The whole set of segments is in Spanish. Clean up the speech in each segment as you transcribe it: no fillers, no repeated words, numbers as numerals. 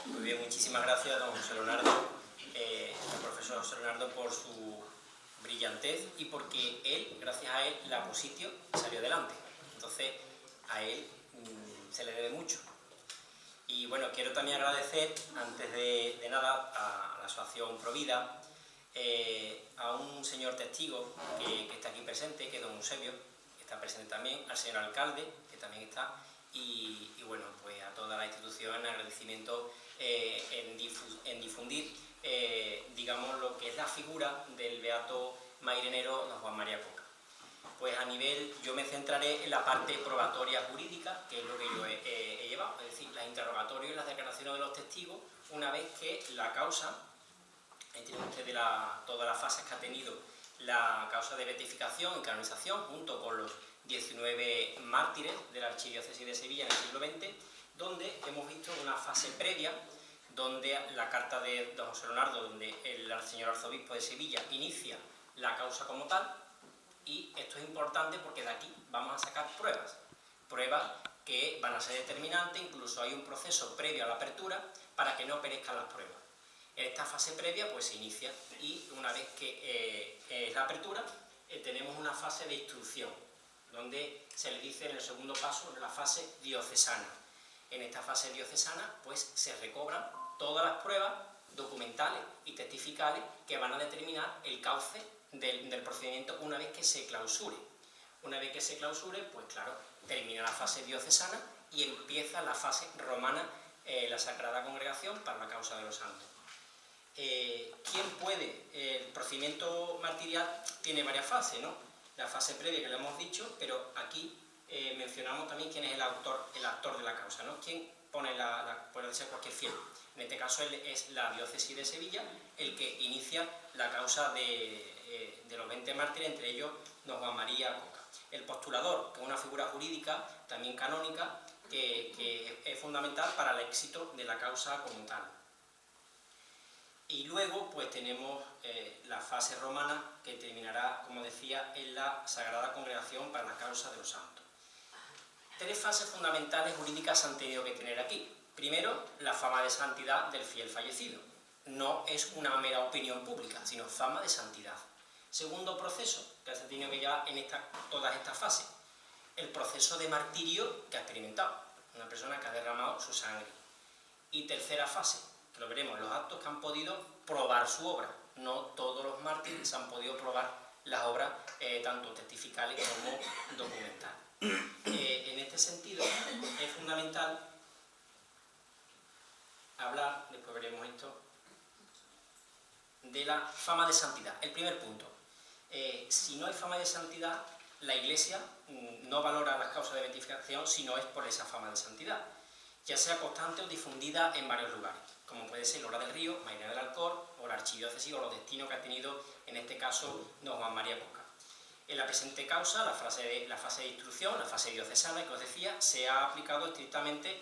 Muy bien, muchísimas gracias, don José Leonardo, al profesor José Leonardo, por su brillantez y porque él, gracias a él, la Positio salió adelante. Entonces, a él se le debe mucho. Y bueno, quiero también agradecer, antes de nada, a la Asociación Provida, a un señor testigo que está aquí presente, que es don Eusebio, que está presente también, al señor alcalde, que también está, y bueno, pues a toda la institución en agradecimiento en difundir, digamos, lo que es la figura del beato mairenero don Juan María Coca. Pues a nivel, yo me centraré en la parte probatoria jurídica, que es lo que yo he llevado, es decir, los interrogatorios y las declaraciones de los testigos, una vez que la causa, ahí tienen ustedes todas las fases que ha tenido la causa de beatificación y canonización, junto con los 19 mártires de la Archidiócesis de Sevilla en el siglo XX, donde hemos visto una fase previa, donde la carta de don José Leonardo, donde el señor arzobispo de Sevilla inicia la causa como tal, y esto es importante porque de aquí vamos a sacar pruebas que van a ser determinantes, incluso hay un proceso previo a la apertura para que no perezcan las pruebas. En esta fase previa pues se inicia y una vez que es la apertura tenemos una fase de instrucción, donde se le dice en el segundo paso la fase diocesana. En esta fase diocesana pues se recobran todas las pruebas documentales y testificales que van a determinar el cauce del procedimiento una vez que se clausure. Una vez que se clausure, pues claro, termina la fase diocesana y empieza la fase romana, la Sagrada Congregación para la causa de los santos. ¿Quién puede? El procedimiento martirial tiene varias fases, ¿no? La fase previa que lo hemos dicho, pero aquí mencionamos también quién es el actor de la causa, ¿no? ¿Quién pone puede ser cualquier fiel? En este caso es la diócesis de Sevilla el que inicia la causa de los 20 mártires, entre ellos don Juan María Coca. El postulador, que es una figura jurídica, también canónica, que es fundamental para el éxito de la causa como tal. Y luego pues tenemos la fase romana, que terminará, como decía, en la Sagrada Congregación para la causa de los santos. Tres fases fundamentales jurídicas se han tenido que tener aquí. Primero, la fama de santidad del fiel fallecido. No es una mera opinión pública, sino fama de santidad. Segundo proceso que se ha tenido que llevar en todas estas fases, el proceso de martirio que ha experimentado, una persona que ha derramado su sangre. Y tercera fase, que lo veremos, los actos que han podido probar su obra. No todos los mártires han podido probar las obras, tanto testificales como documentales. En este sentido, es fundamental hablar, después veremos esto, de la fama de santidad. El primer punto, si no hay fama de santidad, la Iglesia no valora las causas de beatificación si no es por esa fama de santidad, ya sea constante o difundida en varios lugares, como puede ser Hora del Río, Mairena del Alcor, o la Archidiócesis, o los destinos que ha tenido, en este caso, don Juan María Coca. En la presente causa, la fase de instrucción, la fase diocesana, que os decía, se ha aplicado estrictamente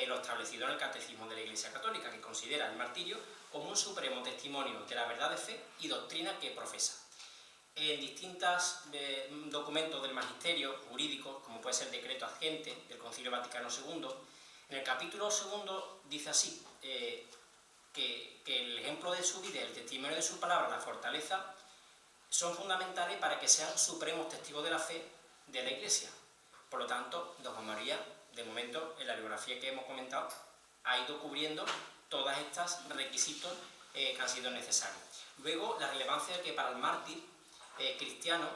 lo establecido en el Catecismo de la Iglesia Católica, que considera el martirio como un supremo testimonio de la verdad de fe y doctrina que profesa. En distintos documentos del magisterio jurídico, como puede ser el decreto agente del Concilio Vaticano II, en el capítulo segundo dice así, que el ejemplo de su vida, el testimonio de su palabra, la fortaleza, son fundamentales para que sean supremos testigos de la fe de la Iglesia. Por lo tanto, don Juan María, de momento, en la biografía que hemos comentado, ha ido cubriendo todos estos requisitos que han sido necesarios. Luego, la relevancia que para el mártir cristiano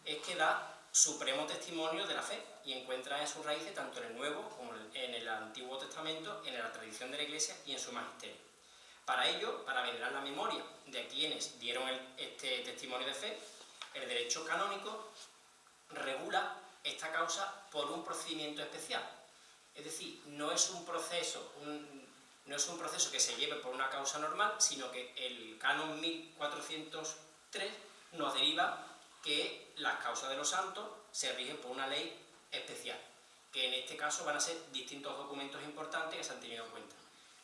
es que da supremo testimonio de la fe y encuentra en sus raíces tanto en el Nuevo como en el Antiguo Testamento, en la tradición de la Iglesia y en su magisterio. Para ello, para venerar la memoria de quienes dieron este testimonio de fe, el derecho canónico regula esta causa por un procedimiento especial. Es decir, no es un proceso que se lleve por una causa normal, sino que el canon 1403 nos deriva que las causas de los santos se rigen por una ley especial, que en este caso van a ser distintos documentos importantes que se han tenido en cuenta.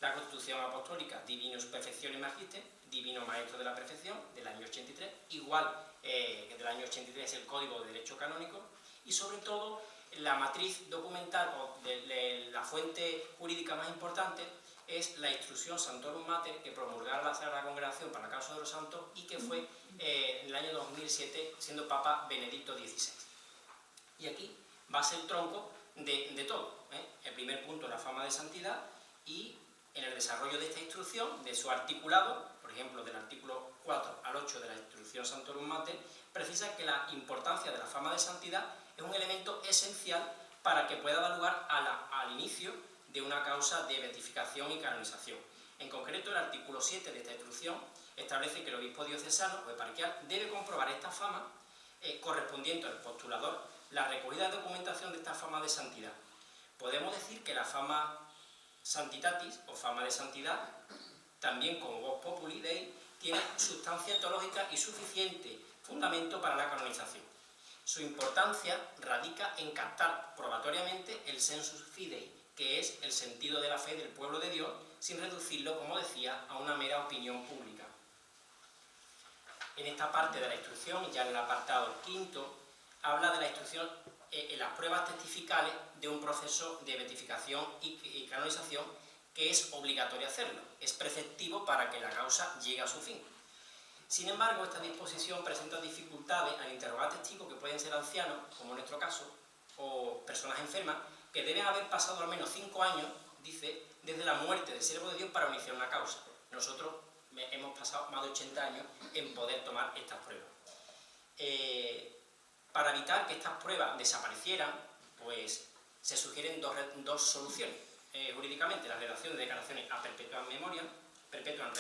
La Constitución Apostólica Divinus Perfectionis Magister, Divino Maestro de la Perfección, del año 83, igual que del año 83 es el Código de Derecho Canónico, y sobre todo la matriz documental o la fuente jurídica más importante es la Instrucción Sanctorum Mater que promulgara la Sagrada Congregación para la causa de los santos y que fue en el año 2007, siendo Papa Benedicto XVI. Y aquí va a ser el tronco de todo. El primer punto, la fama de santidad, y en el desarrollo de esta instrucción, de su articulado, por ejemplo, del artículo 4 al 8 de la Instrucción Sanctorum Mater, precisa que la importancia de la fama de santidad es un elemento esencial para que pueda dar lugar al inicio de una causa de beatificación y canonización. En concreto, el artículo 7 de esta instrucción establece que el obispo diocesano o eparquial debe comprobar esta fama correspondiendo al postulador la recogida de documentación de esta fama de santidad. Podemos decir que la fama santitatis o fama de santidad, también como vox populi dei, tiene sustancia teológica y suficiente fundamento para la canonización. Su importancia radica en captar probatoriamente el sensus fidei, que es el sentido de la fe del pueblo de Dios, sin reducirlo, como decía, a una mera opinión pública. En esta parte de la instrucción, ya en el apartado quinto, habla de la instrucción en las pruebas testificales de un proceso de beatificación y canonización que es obligatorio hacerlo, es preceptivo para que la causa llegue a su fin. Sin embargo, esta disposición presenta dificultades al interrogar testigos que pueden ser ancianos, como en nuestro caso, o personas enfermas, que deben haber pasado al menos 5 años, dice, desde la muerte del siervo de Dios para iniciar una causa. Nosotros hemos pasado más de 80 años en poder tomar estas pruebas. Para evitar que estas pruebas desaparecieran, pues se sugieren dos soluciones. Jurídicamente, la redacción de declaraciones a perpetuam re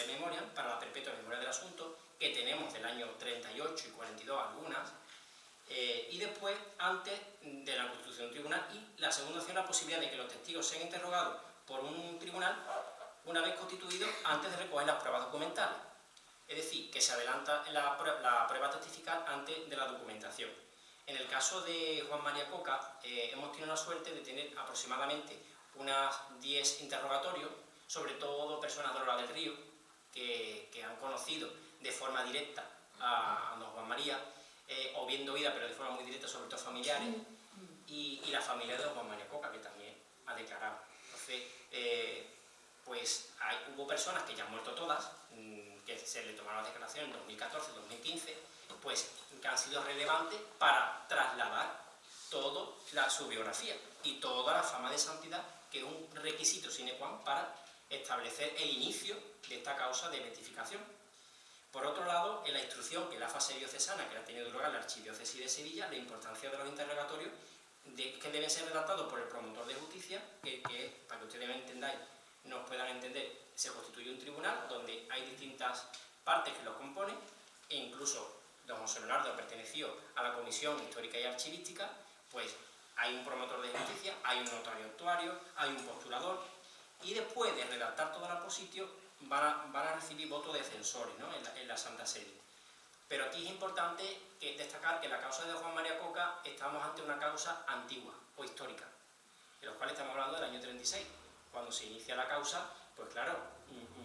memoriam, para la perpetua memoria del asunto, que tenemos del año 38 y 42 algunas, y después, antes de la constitución de un tribunal, y la segunda opción, la posibilidad de que los testigos sean interrogados por un tribunal una vez constituido antes de recoger las pruebas documentales. Es decir, que se adelanta la prueba testifical antes de la documentación. En el caso de Juan María Coca, hemos tenido la suerte de tener aproximadamente unas 10 interrogatorios, sobre todo personas de Lola del Río, que han conocido de forma directa a don Juan María, o bien de oída, pero de forma muy directa, sobre todo familiares, y la familia de don Juan María Coca, que también ha declarado. Entonces, pues hubo personas que ya han muerto todas, que se le tomaron las declaraciones en 2014, 2015, pues que han sido relevantes para trasladar toda su biografía y toda la fama de santidad, que es un requisito sine qua non para establecer el inicio de esta causa de beatificación. Por otro lado, en la instrucción, que es la fase diocesana que ha tenido lugar en la Archidiócesis de Sevilla, la importancia de los interrogatorios que deben ser redactados por el promotor de justicia, que para que ustedes nos puedan entender, se constituye un tribunal donde hay distintas partes que lo componen, e incluso don José Leonardo perteneció a la Comisión Histórica y Archivística, pues hay un promotor de justicia, hay un notario actuario, hay un postulador, y después de redactar toda la positio van a recibir votos de censores, ¿no?, en la Santa Sede. Pero aquí es importante destacar que en la causa de Juan María Coca estamos ante una causa antigua o histórica, de los cuales estamos hablando del año 36. Cuando se inicia la causa, pues claro,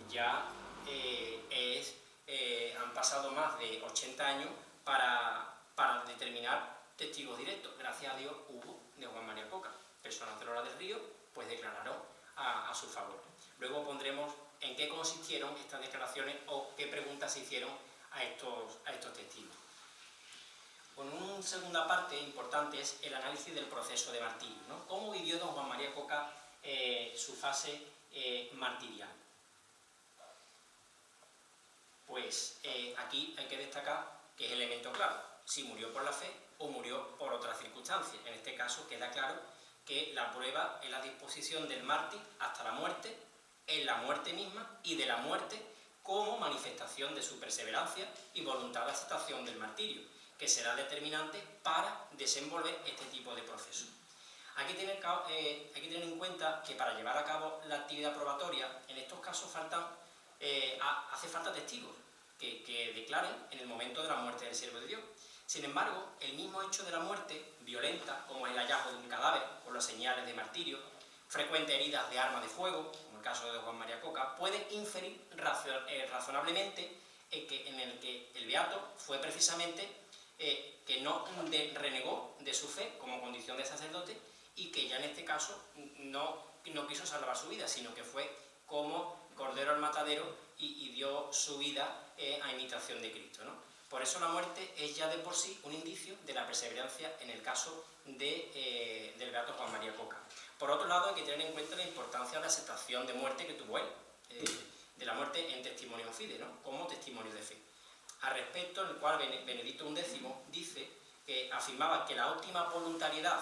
ya han pasado más de 80 años para determinar testigos directos. Gracias a Dios hubo de Juan María Coca. Personas de Lola del Río pues declararon a su favor. Luego pondremos en qué consistieron estas declaraciones o qué preguntas se hicieron a estos testigos. Bueno, una segunda parte importante es el análisis del proceso de martirio, ¿no? ¿Cómo vivió don Juan María Coca su fase martirial? Pues aquí hay que destacar que es elemento claro, si murió por la fe o murió por otras circunstancias. En este caso queda claro que la prueba es la disposición del mártir hasta la muerte, en la muerte misma y de la muerte como manifestación de su perseverancia y voluntad de aceptación del martirio, que será determinante para desenvolver este tipo de proceso. Hay que tener en cuenta que para llevar a cabo la actividad probatoria, en estos casos hace falta testigos que declaren en el momento de la muerte del siervo de Dios. Sin embargo, el mismo hecho de la muerte violenta, como el hallazgo de un cadáver con las señales de martirio, frecuentes heridas de arma de fuego, como el caso de Juan María Coca, puede inferir razonablemente en el que el beato fue precisamente que no renegó de su fe como condición de sacerdote y que ya en este caso no quiso salvar su vida, sino que fue como Cordero al Matadero y dio su vida a imitación de Cristo, ¿no? Por eso la muerte es ya de por sí un indicio de la perseverancia en el caso del beato Juan María Coca. Por otro lado, hay que tener en cuenta la importancia de la aceptación de muerte que tuvo él, de la muerte en testimonio fide, ¿no? Como testimonio de fe. Al respecto, en el cual Benedicto XI dice que afirmaba que la óptima voluntariedad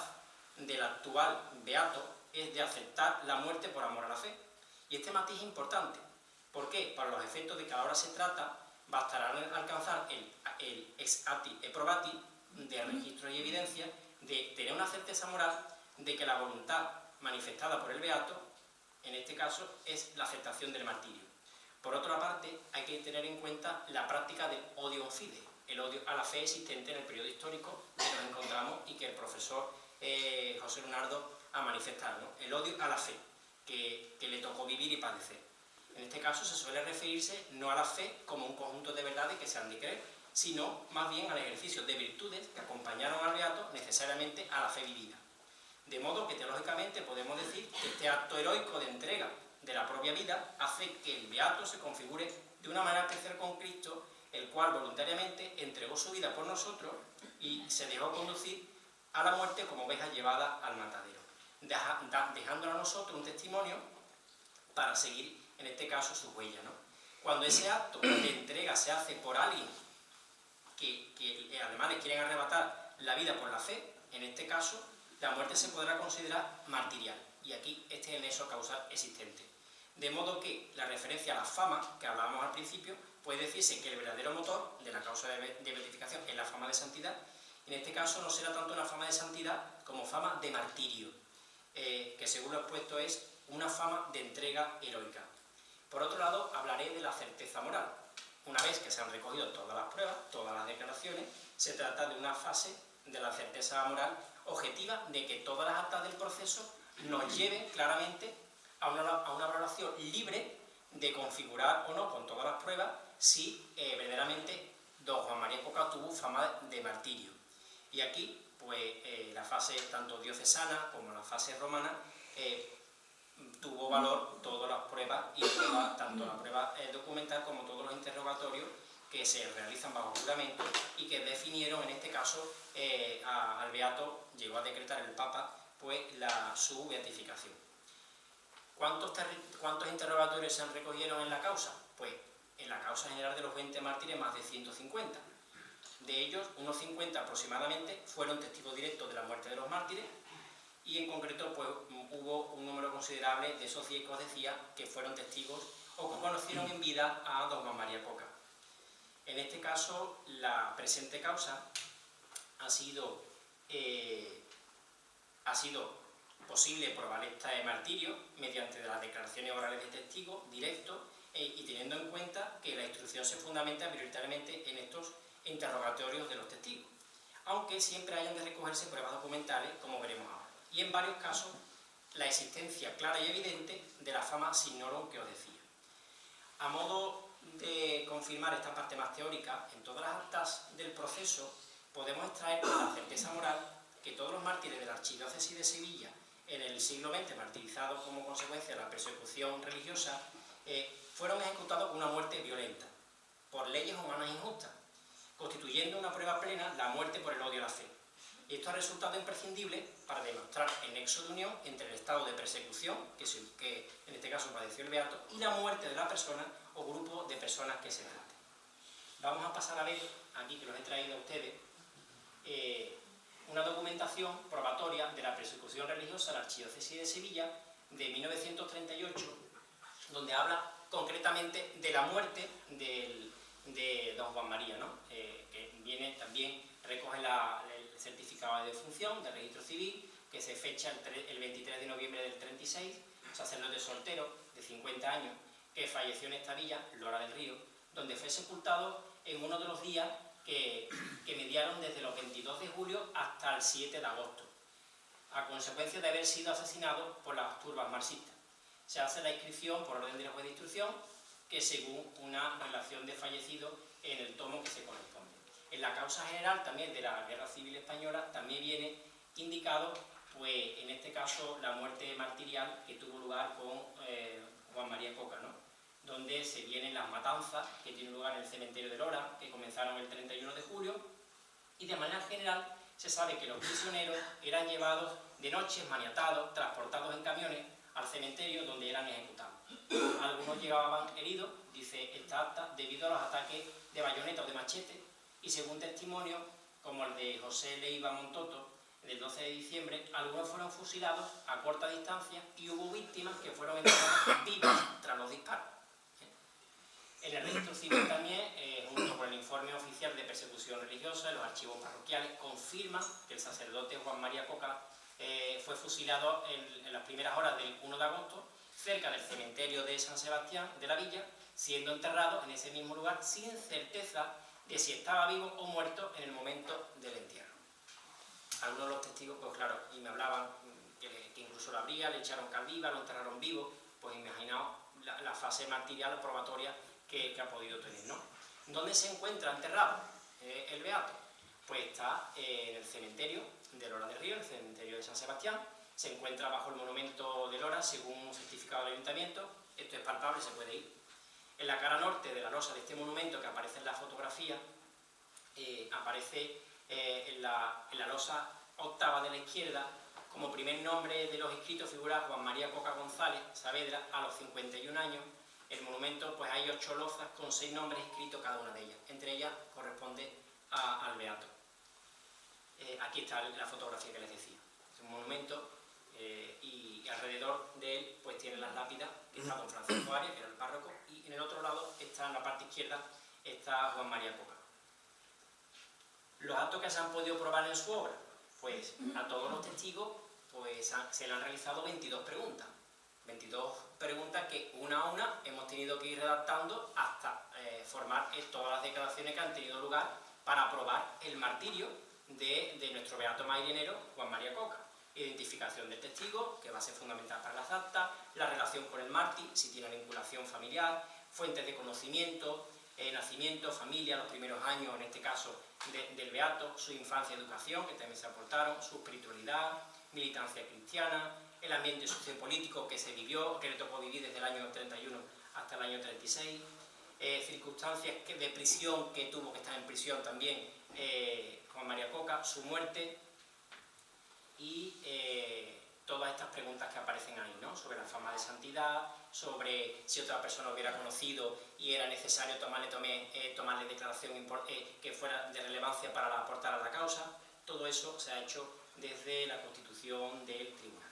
del actual beato es de aceptar la muerte por amor a la fe. Y este matiz es importante. ¿Por qué? Para los efectos de que ahora se trata, bastará alcanzar el ex ati e probati de registro y evidencia, de tener una certeza moral de que la voluntad manifestada por el beato, en este caso, es la aceptación del martirio. Por otra parte, hay que tener en cuenta la práctica del odio fide, el odio a la fe existente en el periodo histórico que nos encontramos y que el profesor José Leonardo ha manifestado, ¿no? El odio a la fe que le tocó vivir y padecer. En este caso se suele referirse no a la fe como un conjunto de verdades que se han de creer, sino más bien al ejercicio de virtudes que acompañaron al beato necesariamente a la fe vivida. De modo que teológicamente podemos decir que este acto heroico de entrega de la propia vida hace que el beato se configure de una manera especial con Cristo, el cual voluntariamente entregó su vida por nosotros y se dejó conducir a la muerte como oveja llevada al matadero, dejándonos a nosotros un testimonio para seguir, en este caso, su huella, ¿no? Cuando ese acto de entrega se hace por alguien que además le quieren arrebatar la vida por la fe, en este caso, la muerte se podrá considerar martirial. Y aquí este es el nexo causal existente. De modo que la referencia a la fama, que hablábamos al principio, puede decirse que el verdadero motor de la causa de beatificación es la fama de santidad. En este caso no será tanto una fama de santidad como fama de martirio, que según lo expuesto es una fama de entrega heroica. Por otro lado, hablaré de la certeza moral. Una vez que se han recogido todas las pruebas, todas las declaraciones, se trata de una fase de la certeza moral objetiva de que todas las actas del proceso nos lleven claramente a una valoración libre de configurar o no con todas las pruebas si verdaderamente don Juan María Coca tuvo fama de martirio. Y aquí, pues, la fase tanto diocesana como la fase romana tuvo valor todas las pruebas y tanto la prueba documental como todos los interrogatorios que se realizan bajo juramento y que definieron en este caso al beato, llegó a decretar el Papa pues su beatificación. ¿Cuántos interrogatorios se recogieron en la causa? Pues en la causa general de los 20 mártires más de 150. De ellos, unos 50 aproximadamente fueron testigos directos de la muerte de los mártires y en concreto pues, hubo un número considerable de esos 10 que os decía que fueron testigos o que conocieron en vida a don Juan María Coca. En este caso, la presente causa ha sido posible probar este martirio mediante las declaraciones orales de testigos directos y teniendo en cuenta que la instrucción se fundamenta prioritariamente en estos interrogatorios de los testigos, aunque siempre hayan de recogerse pruebas documentales, como veremos ahora. Y en varios casos, la existencia clara y evidente de la fama signorum que os decía. A modo de confirmar esta parte más teórica, en todas las actas del proceso podemos extraer con la certeza moral que todos los mártires de la archidiócesis de Sevilla en el siglo XX, martirizados como consecuencia de la persecución religiosa, fueron ejecutados con una muerte violenta, por leyes humanas injustas, constituyendo una prueba plena la muerte por el odio a la fe. Y esto ha resultado imprescindible para demostrar el nexo de unión entre el estado de persecución, que en este caso padeció el beato, y la muerte de la persona o grupo de personas que se trate. Vamos a pasar a ver, aquí que los he traído a ustedes, una documentación probatoria de la persecución religiosa de la Archidiócesis de Sevilla de 1938, donde habla concretamente de la muerte de don Juan María, ¿no? Que viene también, recoge el certificado de defunción del registro civil, que se fecha el 23 de noviembre del 36, sacerdote soltero de 50 años, que falleció en esta villa, Lora del Río, donde fue sepultado en uno de los días que mediaron desde los 22 de julio hasta el 7 de agosto, a consecuencia de haber sido asesinado por las turbas marxistas. Se hace la inscripción por orden del juez de instrucción, que según una relación de fallecido en el tomo que se corresponde. En la causa general también de la Guerra Civil Española también viene indicado, pues en este caso, la muerte martirial que tuvo lugar con Juan María Coca, ¿no? Donde se vienen las matanzas que tienen lugar en el cementerio de Lora, que comenzaron el 31 de julio, y de manera general se sabe que los prisioneros eran llevados de noche, maniatados, transportados en camiones al cementerio donde eran ejecutados. Algunos llegaban heridos, dice esta acta, debido a los ataques de bayoneta o de machete, y según testimonios como el de José Leiva Montoto, del 12 de diciembre, algunos fueron fusilados a corta distancia y hubo víctimas que fueron enterradas vivas tras los disparos. En el registro civil también, junto con el informe oficial de persecución religiosa, los archivos parroquiales confirman que el sacerdote Juan María Coca fue fusilado en las primeras horas del 1 de agosto, cerca del cementerio de San Sebastián de la Villa, siendo enterrado en ese mismo lugar sin certeza de si estaba vivo o muerto en el momento del entierro. Algunos de los testigos, pues claro, y me hablaban que incluso lo abría, le echaron cal viva, lo enterraron vivo, pues imaginaos la fase martirial o probatoria que ha podido tener, ¿no? ¿Dónde se encuentra enterrado el beato? Pues está en el cementerio de Lora del Río, el cementerio de San Sebastián. Se encuentra bajo el monumento de Lora, según un certificado del ayuntamiento. Esto es palpable, se puede ir. En la cara norte de la losa de este monumento, que aparece en la fotografía, aparece en la losa octava de la izquierda, como primer nombre de los escritos figura Juan María Coca González Saavedra, a los 51 años. El monumento, pues hay 8 lozas con 6 nombres escritos cada una de ellas. Entre ellas corresponde al beato. Aquí está la fotografía que les decía. Es un monumento y alrededor de él pues tiene las lápidas que está don Francisco Arias, que era el párroco, y en el otro lado, está en la parte izquierda, está Juan María Coca. Los actos que se han podido probar en su obra, pues a todos los testigos pues, se le han realizado 22 preguntas. 22 preguntas que una a una hemos tenido que ir redactando hasta formar todas las declaraciones que han tenido lugar para probar el martirio de nuestro beato mairenero Juan María Coca. Identificación del testigo, que va a ser fundamental para las actas, la relación con el mártir, si tiene vinculación familiar, fuentes de conocimiento, nacimiento, familia, los primeros años, en este caso, del beato, su infancia y educación, que también se aportaron, su espiritualidad, militancia cristiana, el ambiente sociopolítico que se vivió, que le tocó vivir desde el año 31 hasta el año 36, circunstancias de prisión, que tuvo que estar en prisión también Juan María Coca, su muerte y todas estas preguntas que aparecen ahí, ¿no? Sobre la fama de santidad, sobre si otra persona hubiera conocido y era necesario tomarle declaración que fuera de relevancia para aportar a la causa. Todo eso se ha hecho desde la constitución del tribunal.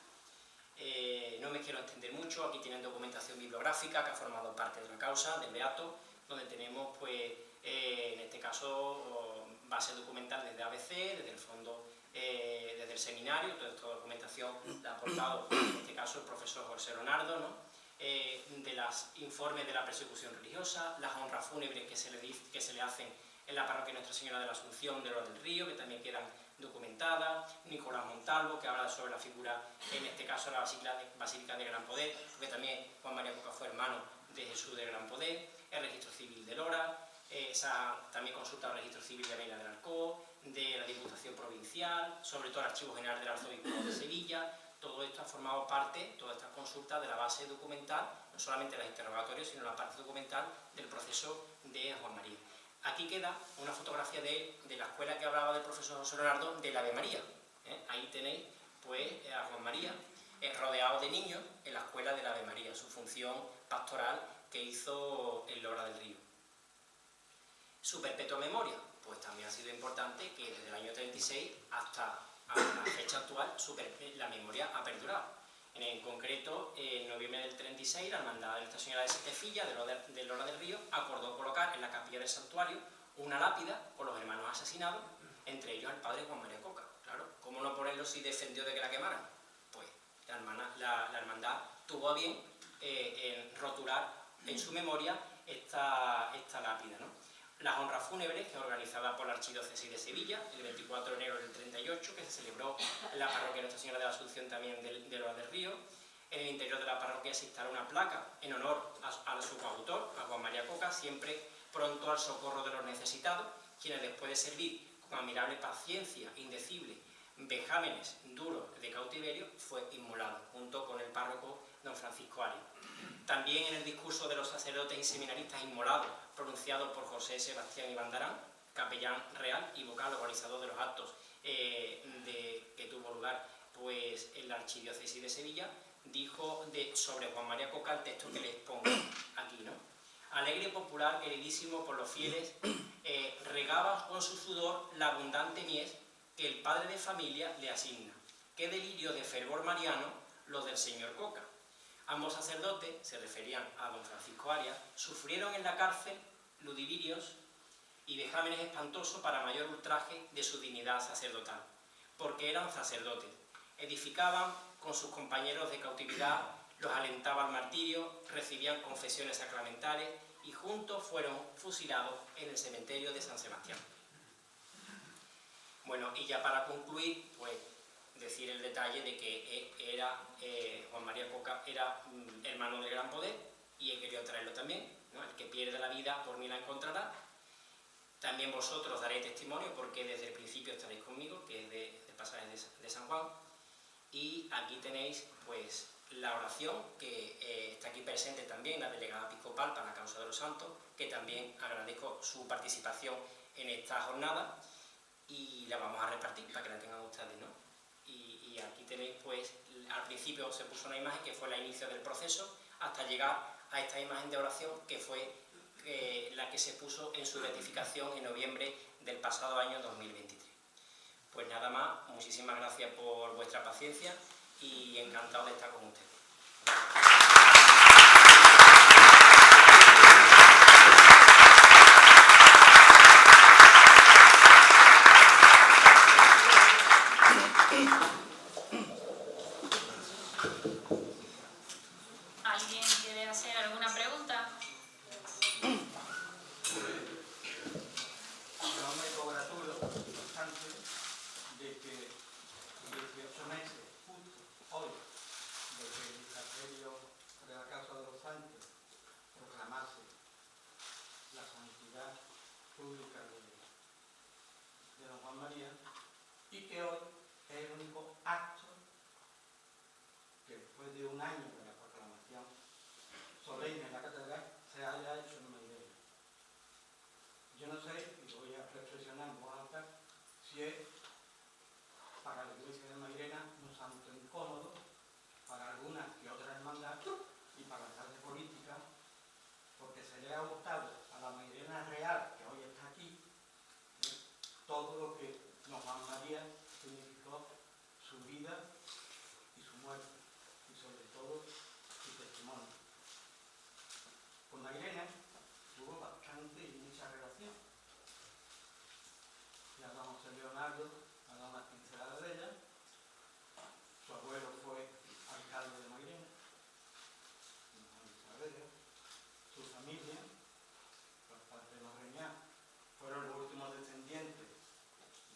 No me quiero extender mucho, aquí tienen documentación bibliográfica que ha formado parte de la causa del beato, donde tenemos, pues, en este caso, base documental desde ABC, desde el fondo, desde el seminario, toda esta documentación la ha aportado, en este caso, el profesor José Leonardo, ¿no? De los informes de la persecución religiosa, las honras fúnebres que se le hacen en la parroquia Nuestra Señora de la Asunción de Lora del Río, que también quedan documentadas, Nicolás Montalvo, que habla sobre la figura, en este caso, la Basílica de Gran Poder, porque también Juan María Coca fue hermano de Jesús de Gran Poder, el registro civil de Lora, también consulta el registro civil de Vela del Alcó, de la Diputación Provincial, sobre todo el Archivo General del Arzobispo de Sevilla. Todo esto ha formado parte, todas estas consultas, de la base documental, no solamente los interrogatorios, sino la parte documental del proceso de Juan María. Aquí queda una fotografía de la escuela que hablaba del profesor José Leonardo, de la Ave María. Ahí tenéis, pues, a Juan María rodeado de niños en la escuela de la Ave María, su función pastoral que hizo en Lora del Río. Su perpetua memoria, pues también ha sido importante, que desde el año 36 hasta la fecha actual la memoria ha perdurado. En concreto, en noviembre del 36, la Hermandad de Nuestra Señora de Setefilla, de Lora del Río, acordó colocar en la capilla del santuario una lápida con los hermanos asesinados, entre ellos el padre Juan María Coca. Claro, ¿cómo no ponerlo si defendió de que la quemaran? Pues la hermandad tuvo a bien en rotular en su memoria esta lápida, ¿no? Las honras fúnebres, que es organizada por la Archidiócesis de Sevilla, el 24 de enero del 38, que se celebró en la parroquia Nuestra Señora de la Asunción también de Lora del Río. En el interior de la parroquia se instaló una placa en honor a su coautor, a Juan María Coca, siempre pronto al socorro de los necesitados, quienes después de servir con admirable paciencia, indecible, vejámenes duros de cautiverio, fue inmolado, junto con el párroco don Francisco Arias. También en el discurso de los sacerdotes y seminaristas inmolados, pronunciado por José Sebastián Ibandarán, capellán real y vocal organizador de los actos que tuvo lugar pues, en la Archidiócesis de Sevilla, dijo sobre Juan María Coca el texto que les pongo aquí, ¿no? Alegre popular, queridísimo por los fieles, regaba con su sudor la abundante mies que el padre de familia le asigna. Qué delirio de fervor mariano lo del señor Coca. Ambos sacerdotes, se referían a don Francisco Arias, sufrieron en la cárcel ludivirios y vejámenes espantosos para mayor ultraje de su dignidad sacerdotal, porque eran sacerdotes, edificaban con sus compañeros de cautividad, los alentaba al martirio, recibían confesiones sacramentales y juntos fueron fusilados en el cementerio de San Sebastián. Bueno, y ya para concluir, pues decir el detalle de que Juan María Coca era hermano del gran poder y he querido traerlo también, ¿no? El que pierde la vida por mí la encontrará. También vosotros daréis testimonio porque desde el principio estaréis conmigo, que es del pasaje de San Juan. Y aquí tenéis pues la oración que está aquí presente también, la delegada episcopal para la causa de los santos, que también agradezco su participación en esta jornada y la vamos a repartir para que la tengan ustedes, ¿no? Y aquí tenéis pues, al principio se puso una imagen que fue el inicio del proceso hasta llegar a esta imagen de oración que fue la que se puso en su beatificación en noviembre del pasado año 2023. Pues nada más, muchísimas gracias por vuestra paciencia y encantado de estar con ustedes. ¿Alguien quiere hacer alguna pregunta? Yo me congratulo bastante de que 18 meses, justo hoy, de que el Ministerio de la Causa de los Santos proclamase la santidad pública de don Juan María, y que hoy es el único acto que después de un año de la proclamación solemne en la catedral se haya hecho en Mairena. Yo no sé, y voy a reflexionar en voz alta, si es para la Iglesia de Mairena un santo incómodo, para algunas que otras hermandades y para la clase política, porque se le ha gustado a la Mairena real que hoy está aquí todo lo que don Juan María significó su vida y su muerte, y sobre todo su testimonio. Con Mairena tuvo bastante y mucha relación. Ya don José Leonardo ha dado una pincelada de ella. Su abuelo fue alcalde de Mairena, su familia, los padres de los Reñá, fueron los últimos descendientes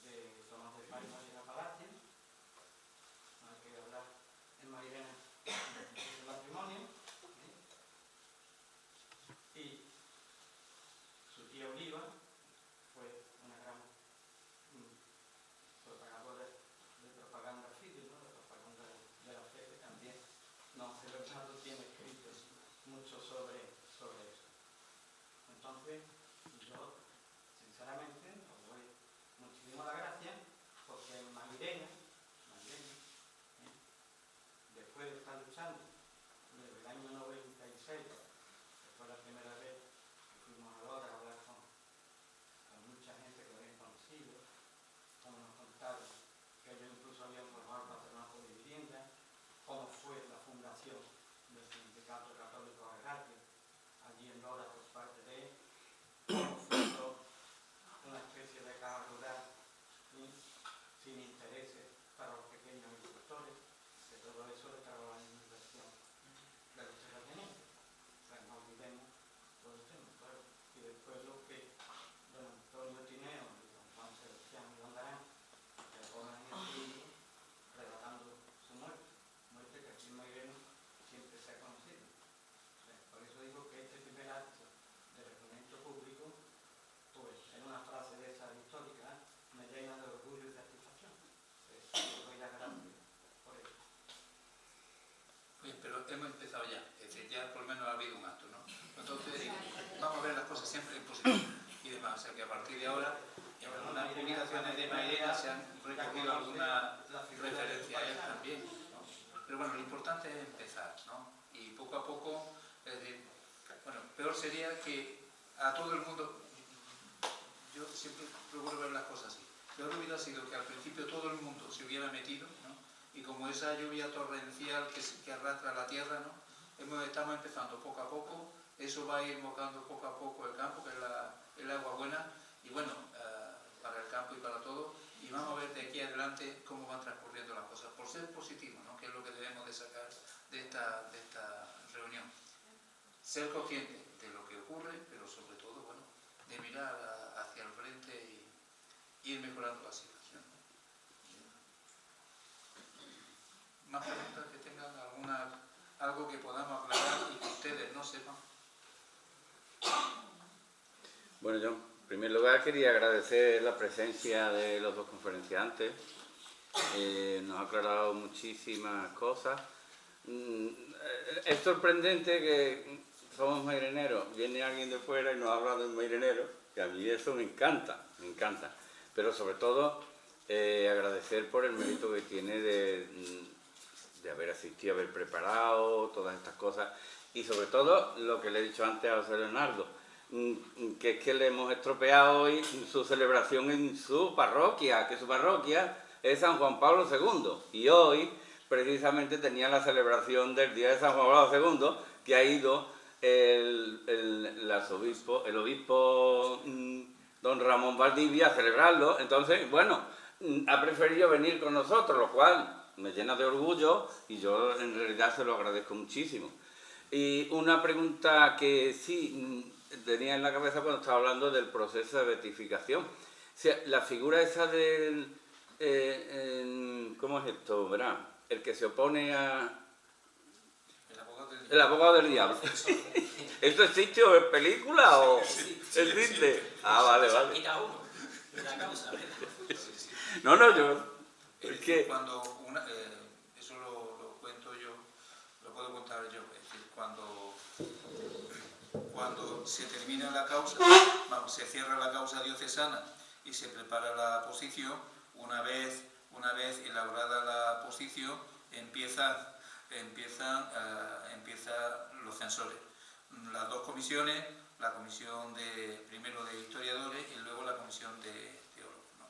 de Tomás de Paz y Mairena Palacio. No hay que hablar en Mairena de matrimonio. Y su tía Oliva fue una gran propagadora de propaganda fide, ¿no? De propaganda de la fe, que también don Bernardo tiene escrito mucho sobre eso. Entonces, yo sinceramente os doy muchísimas gracias porque en Mairena, después de estar luchando desde el año 96, que fue la primera vez que fuimos ahora a hablar con mucha gente que lo habían conocido, como nos contaron que ellos incluso habían formado el patronato de vivienda, cómo fue la fundación del Sindicato Católico Agrario allí en Lora por parte de él, pero hemos empezado ya, es decir, ya por lo menos ha habido un acto, ¿no? Entonces, vamos a ver las cosas siempre en positivo y demás, o sea que a partir de ahora, en algunas publicaciones de Mairena se han recogido alguna referencia a él también, ¿no? Pero bueno, lo importante es empezar, ¿no? Y poco a poco, es decir, bueno, peor sería que a todo el mundo, yo siempre procuro ver las cosas así, peor hubiera sido que al principio todo el mundo se hubiera metido, ¿no? Y como esa lluvia torrencial que arrastra la tierra, ¿no? Estamos empezando poco a poco, eso va a ir mojando poco a poco el campo, que es el agua buena, y bueno, para el campo y para todo, y vamos a ver de aquí adelante cómo van transcurriendo las cosas, por ser positivos, ¿no? Que es lo que debemos de sacar de esta reunión. Ser conscientes de lo que ocurre, pero sobre todo, bueno, de mirar hacia el frente y ir mejorando la situación. ¿Más preguntas que tengan? Algo que podamos aclarar y que ustedes no sepan? Bueno, yo en primer lugar quería agradecer la presencia de los dos conferenciantes. Nos ha aclarado muchísimas cosas. Es sorprendente que somos maireneros, viene alguien de fuera y nos habla de un mairenero, que a mí eso me encanta, me encanta. Pero sobre todo agradecer por el mérito que tiene de haber asistido, haber preparado todas estas cosas y sobre todo lo que le he dicho antes a José Leonardo, que es que le hemos estropeado hoy su celebración en su parroquia, que su parroquia es San Juan Pablo II y hoy precisamente tenía la celebración del día de San Juan Pablo II, que ha ido el obispo don Ramón Valdivia a celebrarlo. Entonces, bueno, ha preferido venir con nosotros, lo cual me llena de orgullo y yo en realidad se lo agradezco muchísimo. Y una pregunta que sí tenía en la cabeza cuando estaba hablando del proceso de beatificación. O sea, la figura esa del... ¿cómo es esto? ¿Verdad? El que se opone a... El abogado del diablo. ¿Esto existe o es película o existe? Ah, vale, vale. No, yo... Es decir, cuando eso lo cuento yo, lo puedo contar yo, es decir, cuando se termina la causa, se cierra la causa diocesana y se prepara la posición, una vez elaborada la posición, empiezan los censores. Las dos comisiones, la comisión primero de historiadores y luego la comisión de teólogos, ¿no?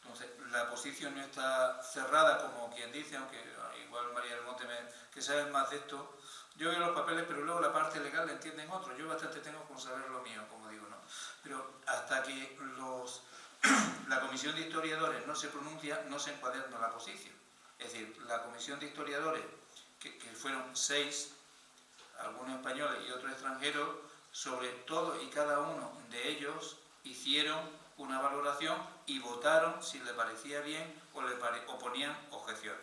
Entonces, la posición no está cerrada como quien dice, aunque igual María del Monte, que sabe más de esto, yo veo los papeles, pero luego la parte legal la entienden otros. Yo bastante tengo con saber lo mío, como digo, ¿no? Pero hasta que la comisión de historiadores no se pronuncia, no se encuaderna la posición. Es decir, la comisión de historiadores, que fueron 6, algunos españoles y otros extranjeros, sobre todo y cada uno de ellos hicieron una valoración y votaron si le parecía bien o ponían objeciones.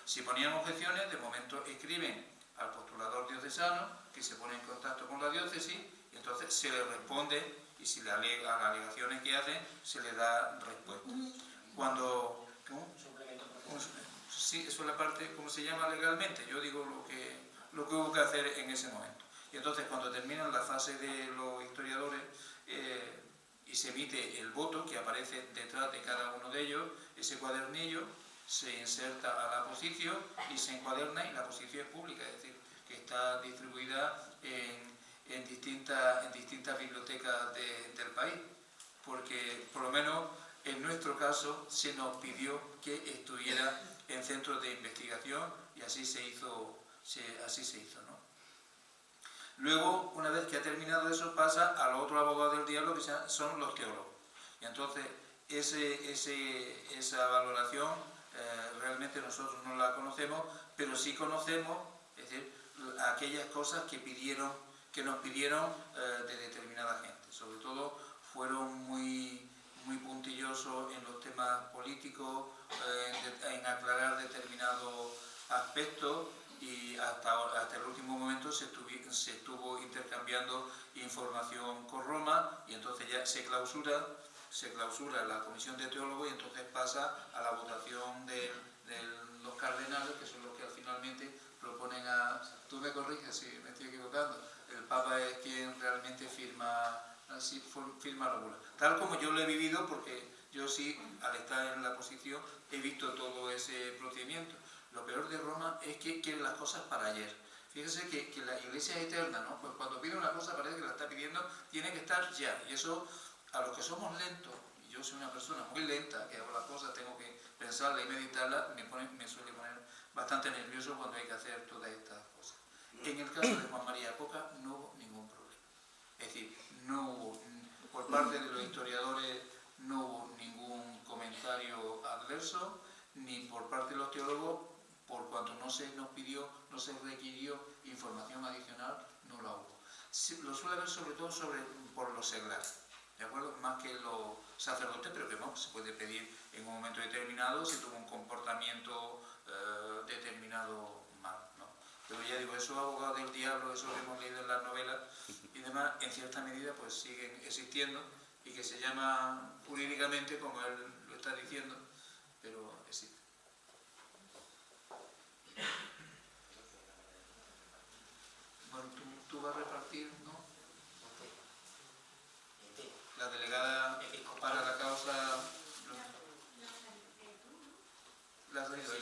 Si ponían objeciones, de momento escriben al postulador diocesano, que se pone en contacto con la diócesis, y entonces se le responde, y si le alega a las alegaciones que hacen, se le da respuesta. Cuando... ¿Cómo? Sí, eso es la parte, ¿cómo se llama legalmente? Yo digo lo que hubo que hacer en ese momento. Y entonces, cuando terminan la fase de los historiadores y se emite el voto, que aparece detrás de cada uno de ellos, ese cuadernillo se inserta a la posición y se encuaderna, y la posición es pública, es decir, que está distribuida en distintas bibliotecas del país, porque por lo menos en nuestro caso se nos pidió que estuviera en centros de investigación y así se hizo, ¿no? Luego, una vez que ha terminado eso, pasa a los otros abogados del diablo, que son los teólogos. Y entonces, esa valoración realmente nosotros no la conocemos, pero sí conocemos, es decir, aquellas cosas que nos pidieron de determinada gente. Sobre todo, fueron muy puntillosos en los temas políticos, en aclarar determinados aspectos, y hasta el último momento se estuvo intercambiando información con Roma, y entonces ya se clausura la comisión de teólogos, y entonces pasa a la votación de los cardenales, que son los que finalmente proponen a... Tú me corriges si me estoy equivocando. El Papa es quien realmente firma la bula. Tal como yo lo he vivido, porque yo sí, al estar en la posición, he visto todo ese procedimiento. Lo peor de Roma es que quiere las cosas para ayer. Fíjese que la Iglesia es eterna, ¿no? Pues cuando pide una cosa parece que la está pidiendo, tiene que estar ya. Y eso, a los que somos lentos, y yo soy una persona muy lenta, que hago las cosas, tengo que pensarla y meditarla, me suele poner bastante nervioso cuando hay que hacer todas estas cosas. En el caso de Juan María Coca no hubo ningún problema. Es decir, no hubo, por parte de los historiadores, no hubo ningún comentario adverso, ni por parte de los teólogos, por cuanto no se nos pidió, no se requirió información adicional, no la hubo. Lo suele haber sobre todo por los seglares, ¿de acuerdo? Más que los sacerdotes, pero que no, se puede pedir en un momento determinado si tuvo un comportamiento determinado mal, ¿no? Pero ya digo, esos abogados del diablo, eso que hemos leído en las novelas y demás, en cierta medida pues siguen existiendo y que se llama jurídicamente, como él lo está diciendo, pero existe. Bueno, tú vas a repartir, ¿no? La delegada para la causa... ¿La has leído?